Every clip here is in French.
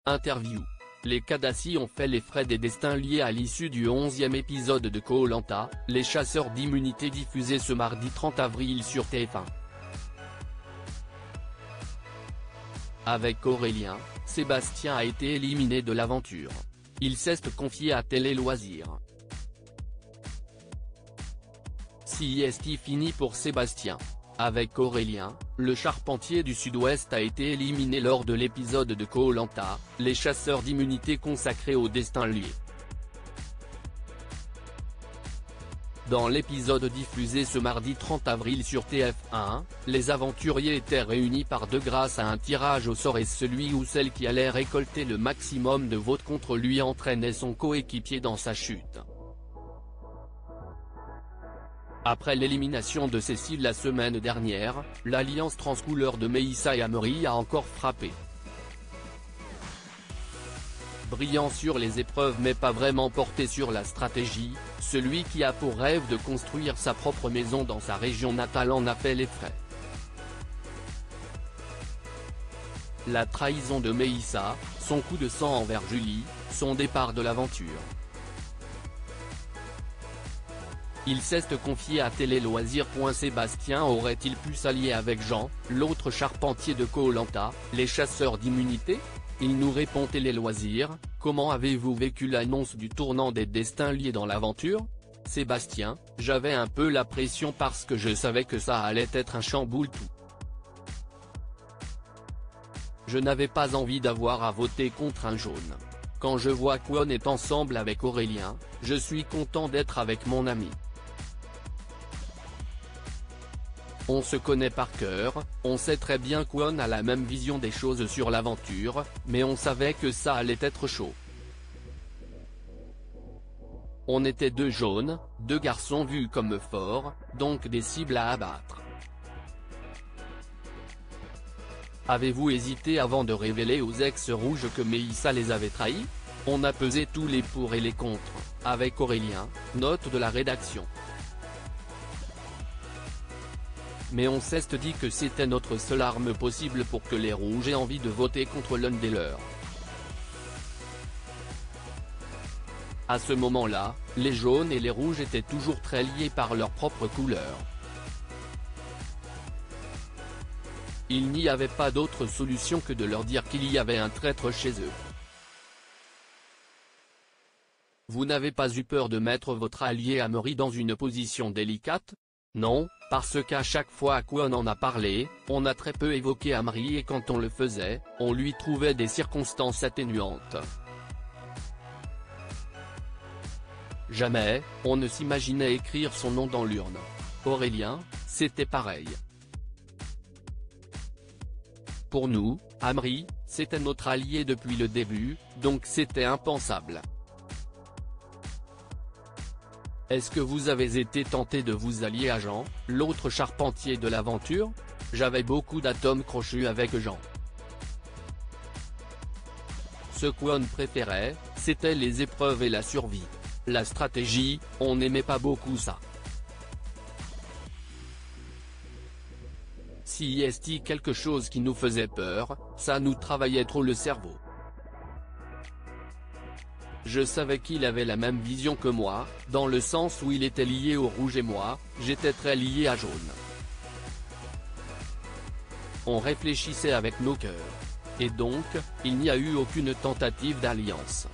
Interview. Les Kardashians ont fait les frais des destins liés à l'issue du 11e épisode de Koh-Lanta, les chasseurs d'immunité diffusé ce mardi 30 avril sur TF1. Avec Aurélien, Sébastien a été éliminé de l'aventure. Il s'est confié à Télé Loisirs. CIST fini pour Sébastien. Avec Aurélien, le charpentier du Sud-Ouest a été éliminé lors de l'épisode de Koh-Lanta, les chasseurs d'immunité consacrés au destin lié. Dans l'épisode diffusé ce mardi 30 avril sur TF1, les aventuriers étaient réunis par deux grâce à un tirage au sort et celui ou celle qui allait récolter le maximum de votes contre lui entraînait son coéquipier dans sa chute. Après l'élimination de Cécile la semaine dernière, l'alliance transcouleur de Mélissa et Amaury a encore frappé. Brillant sur les épreuves mais pas vraiment porté sur la stratégie, celui qui a pour rêve de construire sa propre maison dans sa région natale en a fait les frais. La trahison de Mélissa, son coup de sang envers Julie, son départ de l'aventure. Il s'est confié à Télé Loisirs. Sébastien aurait-il pu s'allier avec Jean, l'autre charpentier de Koh-Lanta, les chasseurs d'immunité? Il nous répond Télé Loisirs: comment avez-vous vécu l'annonce du tournant des destins liés dans l'aventure? Sébastien: j'avais un peu la pression parce que je savais que ça allait être un chamboule tout. Je n'avais pas envie d'avoir à voter contre un jaune. Quand je vois qu'on est ensemble avec Aurélien, je suis content d'être avec mon ami. On se connaît par cœur, on sait très bien qu'on a la même vision des choses sur l'aventure, mais on savait que ça allait être chaud. On était deux jaunes, deux garçons vus comme forts, donc des cibles à abattre. Avez-vous hésité avant de révéler aux ex-rouges que Mélissa les avait trahis? On a pesé tous les pour et les contre, avec Aurélien, note de la rédaction. Mais on s'est dit que c'était notre seule arme possible pour que les rouges aient envie de voter contre l'un des leurs. À ce moment-là, les jaunes et les rouges étaient toujours très liés par leur propre couleur. Il n'y avait pas d'autre solution que de leur dire qu'il y avait un traître chez eux. Vous n'avez pas eu peur de mettre votre allié Amaury dans une position délicate? Non, parce qu'à chaque fois qu'on en a parlé, on a très peu évoqué Amaury et quand on le faisait, on lui trouvait des circonstances atténuantes. Jamais, on ne s'imaginait écrire son nom dans l'urne. Aurélien, c'était pareil. Pour nous, Amaury, c'était notre allié depuis le début, donc c'était impensable. Est-ce que vous avez été tenté de vous allier à Jean, l'autre charpentier de l'aventure? J'avais beaucoup d'atomes crochus avec Jean. Ce qu'on préférait, c'était les épreuves et la survie. La stratégie, on n'aimait pas beaucoup ça. Si est-il quelque chose qui nous faisait peur, ça nous travaillait trop le cerveau. Je savais qu'il avait la même vision que moi, dans le sens où il était lié au rouge et moi, j'étais très lié à jaune. On réfléchissait avec nos cœurs. Et donc, il n'y a eu aucune tentative d'alliance.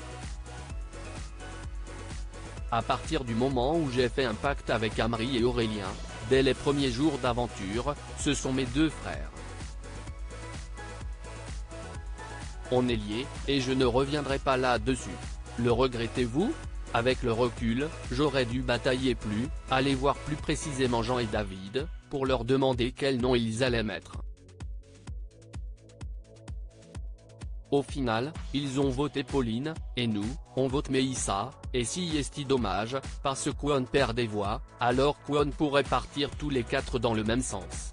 À partir du moment où j'ai fait un pacte avec Amaury et Aurélien, dès les premiers jours d'aventure, ce sont mes deux frères. On est liés, et je ne reviendrai pas là-dessus. Le regrettez-vous? Avec le recul, j'aurais dû batailler plus, aller voir plus précisément Jean et David, pour leur demander quel nom ils allaient mettre. Au final, ils ont voté Pauline, et nous, on vote Mélissa, et si est dommage, parce qu'on perd des voix, alors qu'on pourrait partir tous les quatre dans le même sens.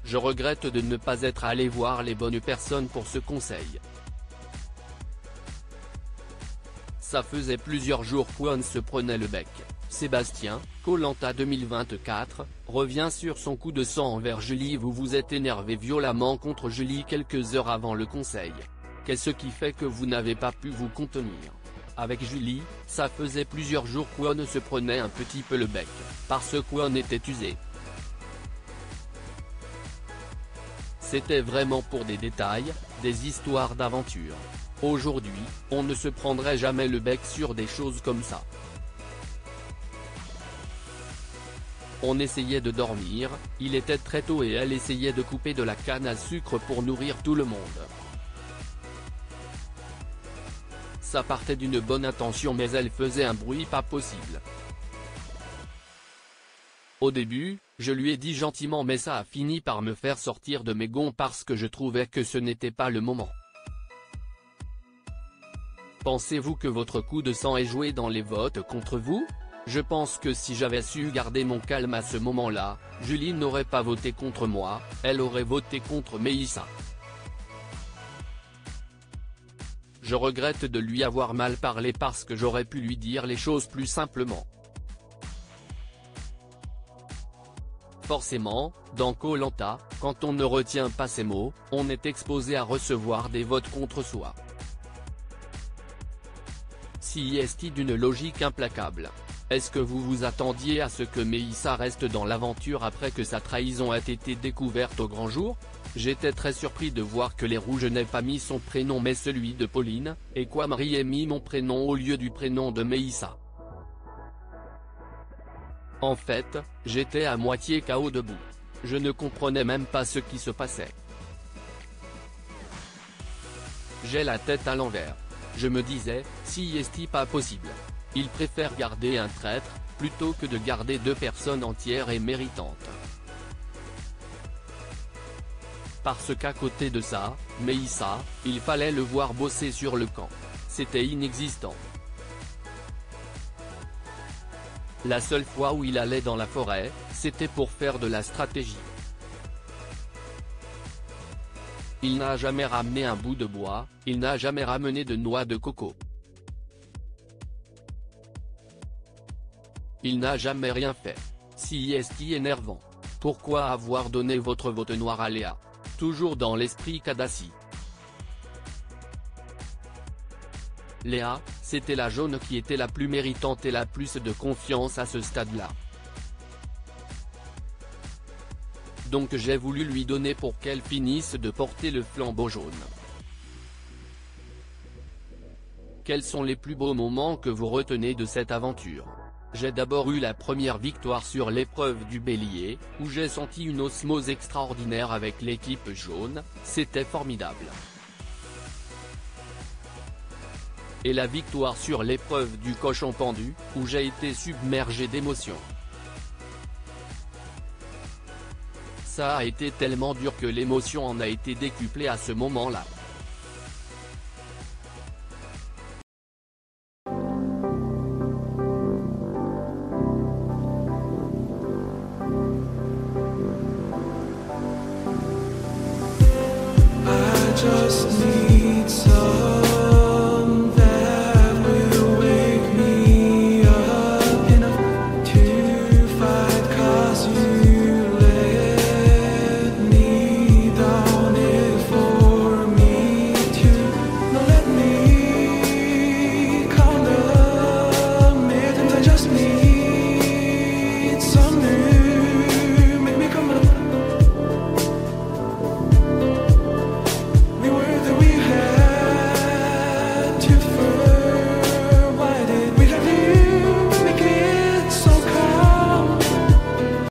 Je regrette de ne pas être allé voir les bonnes personnes pour ce conseil. Ça faisait plusieurs jours qu'on se prenait le bec. Sébastien, Koh-Lanta 2024, revient sur son coup de sang envers Julie. Vous vous êtes énervé violemment contre Julie quelques heures avant le conseil. Qu'est-ce qui fait que vous n'avez pas pu vous contenir? Avec Julie, ça faisait plusieurs jours qu'On se prenait un petit peu le bec, parce qu'On était usé. C'était vraiment pour des détails, des histoires d'aventure. Aujourd'hui, on ne se prendrait jamais le bec sur des choses comme ça. On essayait de dormir, il était très tôt et elle essayait de couper de la canne à sucre pour nourrir tout le monde. Ça partait d'une bonne intention mais elle faisait un bruit pas possible. Au début, je lui ai dit gentiment mais ça a fini par me faire sortir de mes gonds parce que je trouvais que ce n'était pas le moment. Pensez-vous que votre coup de sang ait joué dans les votes contre vous? Je pense que si j'avais su garder mon calme à ce moment-là, Julie n'aurait pas voté contre moi, elle aurait voté contre Mélissa. Je regrette de lui avoir mal parlé parce que j'aurais pu lui dire les choses plus simplement. Forcément, dans Koh-Lanta, quand on ne retient pas ses mots, on est exposé à recevoir des votes contre soi. Si est d'une logique implacable. Est-ce que vous vous attendiez à ce que Mélissa reste dans l'aventure après que sa trahison ait été découverte au grand jour? J'étais très surpris de voir que les Rouges n'aient pas mis son prénom mais celui de Pauline, et qu'Marie ait mis mon prénom au lieu du prénom de Mélissa. En fait, j'étais à moitié KO debout. Je ne comprenais même pas ce qui se passait. J'ai la tête à l'envers. Je me disais, si est pas possible. Il préfère garder un traître, plutôt que de garder deux personnes entières et méritantes. Parce qu'à côté de ça, Mélissa, il fallait le voir bosser sur le camp. C'était inexistant. La seule fois où il allait dans la forêt, c'était pour faire de la stratégie. Il n'a jamais ramené un bout de bois, il n'a jamais ramené de noix de coco. Il n'a jamais rien fait. Si est énervant. Pourquoi avoir donné votre vote noir à Léa? Toujours dans l'esprit Kadhafi. Léa, c'était la jaune qui était la plus méritante et la plus de confiance à ce stade-là. Donc j'ai voulu lui donner pour qu'elle finisse de porter le flambeau jaune. Quels sont les plus beaux moments que vous retenez de cette aventure? J'ai d'abord eu la première victoire sur l'épreuve du bélier, où j'ai senti une osmose extraordinaire avec l'équipe jaune, c'était formidable. Et la victoire sur l'épreuve du cochon pendu, où j'ai été submergé d'émotions. Ça a été tellement dur que l'émotion en a été décuplée à ce moment-là.